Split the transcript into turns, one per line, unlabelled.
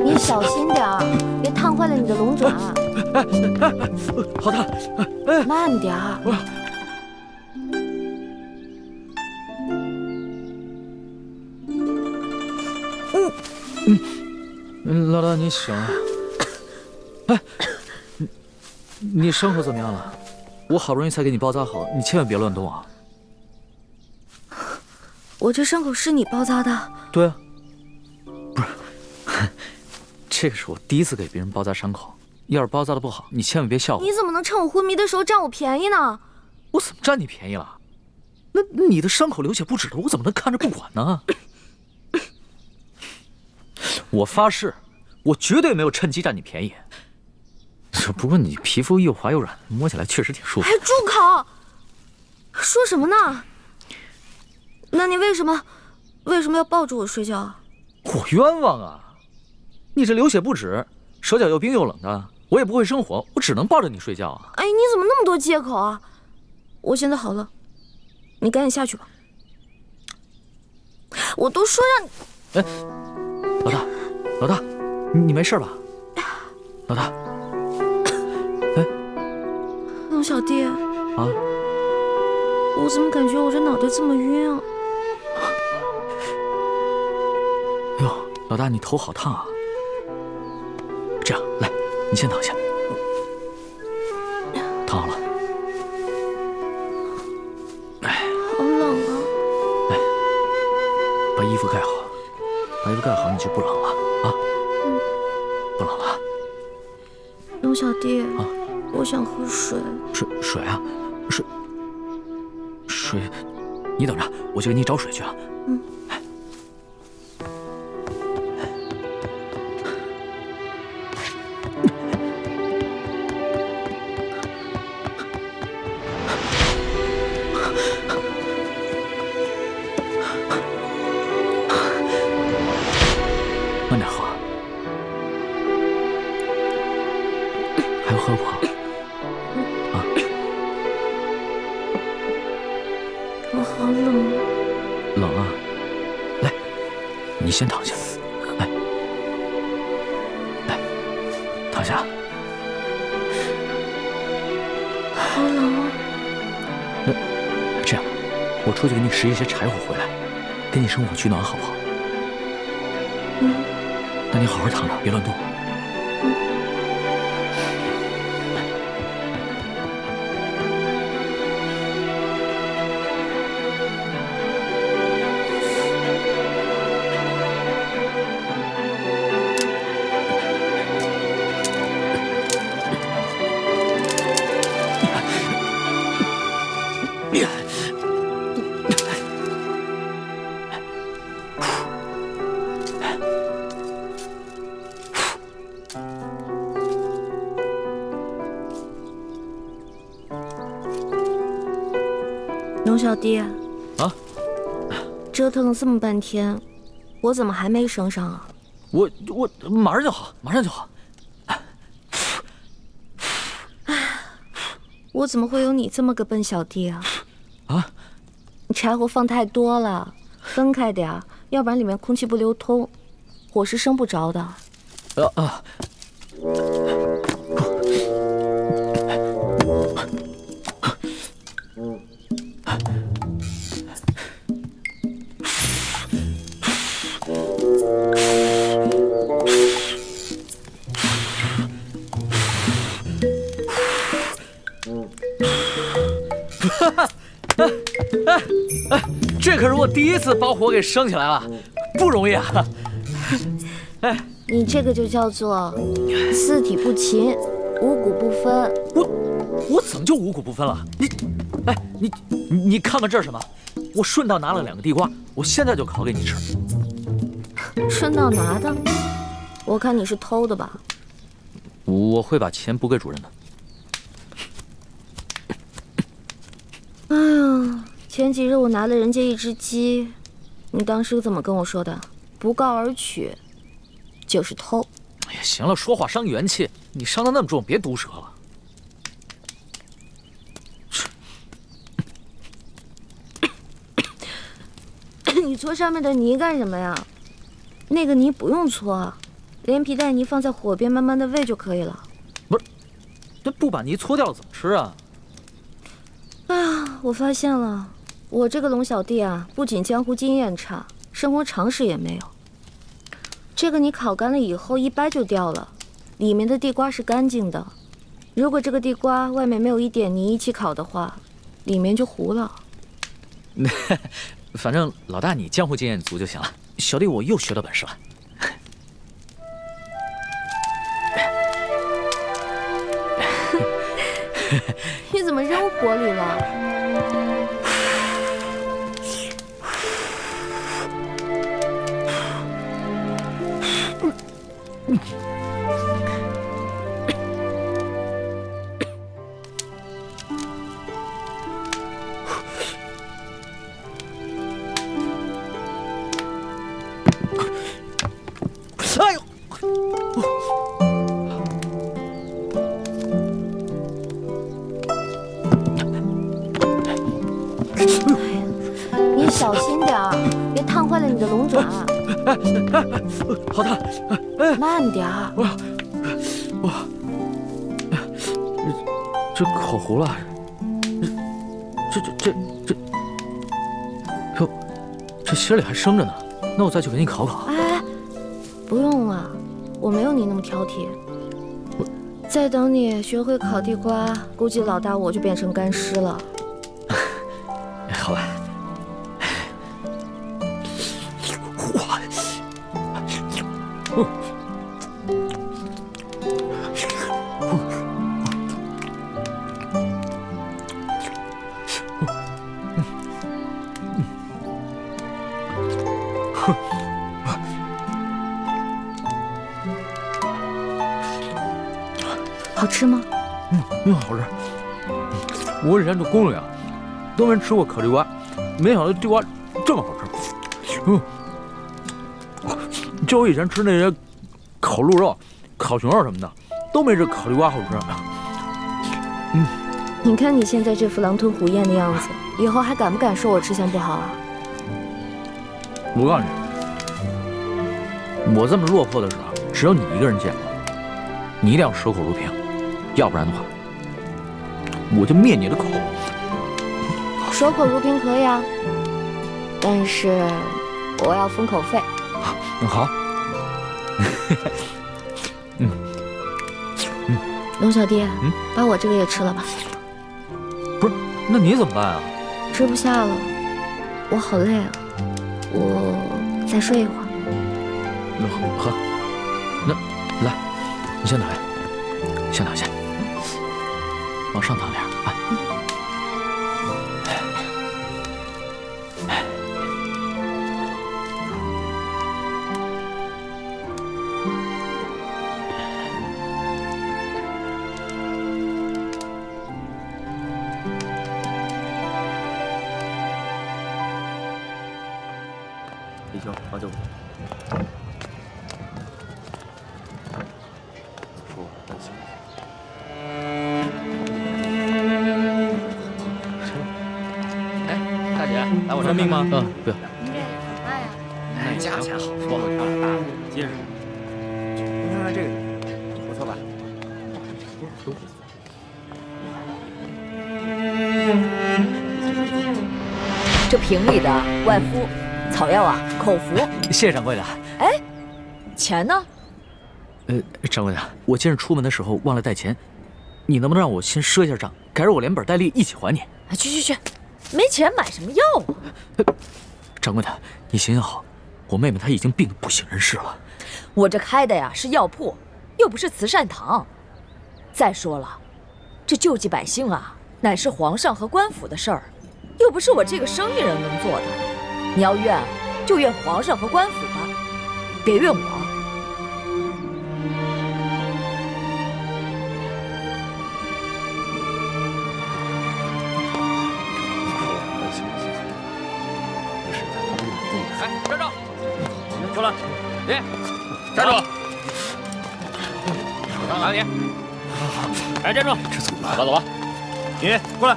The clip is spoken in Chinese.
你小心点儿，别烫坏了你的龙爪。
好烫！
慢点儿。
老大，你醒了。哎，你伤口怎么样了？我好不容易才给你包扎好，你千万别乱动啊！
我这伤口是你包扎的？
对啊，不是，这个是我第一次给别人包扎伤口。要是包扎的不好，你千万别笑话我。
你怎么能趁我昏迷的时候占我便宜呢？
我怎么占你便宜了？那你的伤口流血不止了，我怎么能看着不管呢？我发誓，我绝对没有趁机占你便宜。不过你皮肤又滑又软，摸起来确实挺舒服。
哎，住口！说什么呢？那你为什么要抱着我睡觉啊？
我冤枉啊！你这流血不止，手脚又冰又冷的，我也不会生火，我只能抱着你睡觉啊！
哎，你怎么那么多借口啊？我现在好了，你赶紧下去吧。我都说让你……
哎，老大，你没事吧？老大，哎，
龙小弟
啊，
我怎么感觉我这脑袋这么晕啊？
哟，老大，你头好烫啊！这样，来，你先躺下，躺好了。哎，
好冷啊！
哎，把衣服盖好，把衣服盖好，你就不冷了啊！不冷了。
龙小弟
啊，
我想喝水。
水啊，水，你等着，我去给你找水去啊。慢点喝，还要喝不？啊，
我好冷啊！
冷啊！来，你先躺下，来，躺下。
好冷啊！
这样，我出去给你拾一些柴火回来，给你生火取暖，好不好？那你好好躺着，别乱动。
龙小弟啊，折腾了这么半天，我怎么还没升上啊？
我马上就好，马上就好。
我怎么会有你这么个笨小弟啊？
啊！
你柴火放太多了，分开点儿，要不然里面空气不流通，火是生不着的。
这可是我第一次把火给升起来了，不容易啊！哎，
你这个就叫做四体不勤，五谷不分。
我怎么就五谷不分了？你看看这是什么？我顺道拿了2个地瓜，我现在就烤给你吃。
顺道拿的？我看你是偷的吧？
我会把钱补给主人的。
哎呀，前几日我拿了人家一只鸡，你当时怎么跟我说的？不告而取，就是偷。
哎呀，行了，说话伤元气，你伤得那么重，别毒舌了。
你搓上面的泥干什么呀？那个泥不用搓，连皮带泥放在火边慢慢的煨就可以了。
不是，这不把泥搓掉了怎么吃啊？
哎呀，我发现了，我这个龙小弟啊，不仅江湖经验差，生活常识也没有。这个泥烤干了以后一掰就掉了，里面的地瓜是干净的。如果这个地瓜外面没有一点泥一起烤的话，里面就糊了。
反正老大你江湖经验足就行了，小弟我又学到本事了。
你怎么扔火里了？
哎呦！
你小心点儿，别烫坏了你的龙爪。
好的，
慢点儿。
这烤糊了，哟，这心里还生着呢。那我再去给你烤烤。
哎，不用了，我没有你那么挑剔。再等你学会烤地瓜，估计老大我就变成干尸了。
好吧。
好吃吗？
好吃。我以前做攻略啊，都没吃过烤地瓜，没想到地瓜这么好吃。就我以前吃那些烤鹿肉、烤熊肉什么的，都没这烤地瓜好吃。
你看你现在这副狼吞虎咽的样子，以后还敢不敢说我吃相不好啊？
我告诉你，我这么落魄的事啊，只有你一个人见过。你一定要守口如瓶，要不然的话，我就灭你的口。
守口如瓶可以啊，但是我要封口费。
好。
龙小弟，把我这个也吃了吧。
不是，那你怎么办啊？
吃不下了，我好累啊，我再睡一会儿。
好，那来，你先躺下，先躺下，往上躺点啊。
李兄，好久不见。说我担心
哎，大姐，来我这命吗？
不要。
您这好卖呀？
哎，价钱好说，
我挑了大的，结实。您看看这个，不错吧？
这瓶里的外敷草药啊，口服。
谢谢掌柜的。
哎，钱呢？
掌柜的，我今日出门的时候忘了带钱，你能不能让我先赊一下账，改日我连本带利一起还你？
去，没钱买什么药啊？
掌柜的，你行行好，我妹妹她已经病得不省人事了。
我这开的呀是药铺，又不是慈善堂。再说了，这救济百姓啊，乃是皇上和官府的事儿，又不是我这个生意人能做的。你要怨，就怨皇上和官府吧，别怨我。
哎，站住！过来，你站住！手上拿你。哎，站住！
这怎么办？
走吧，走吧。你过来。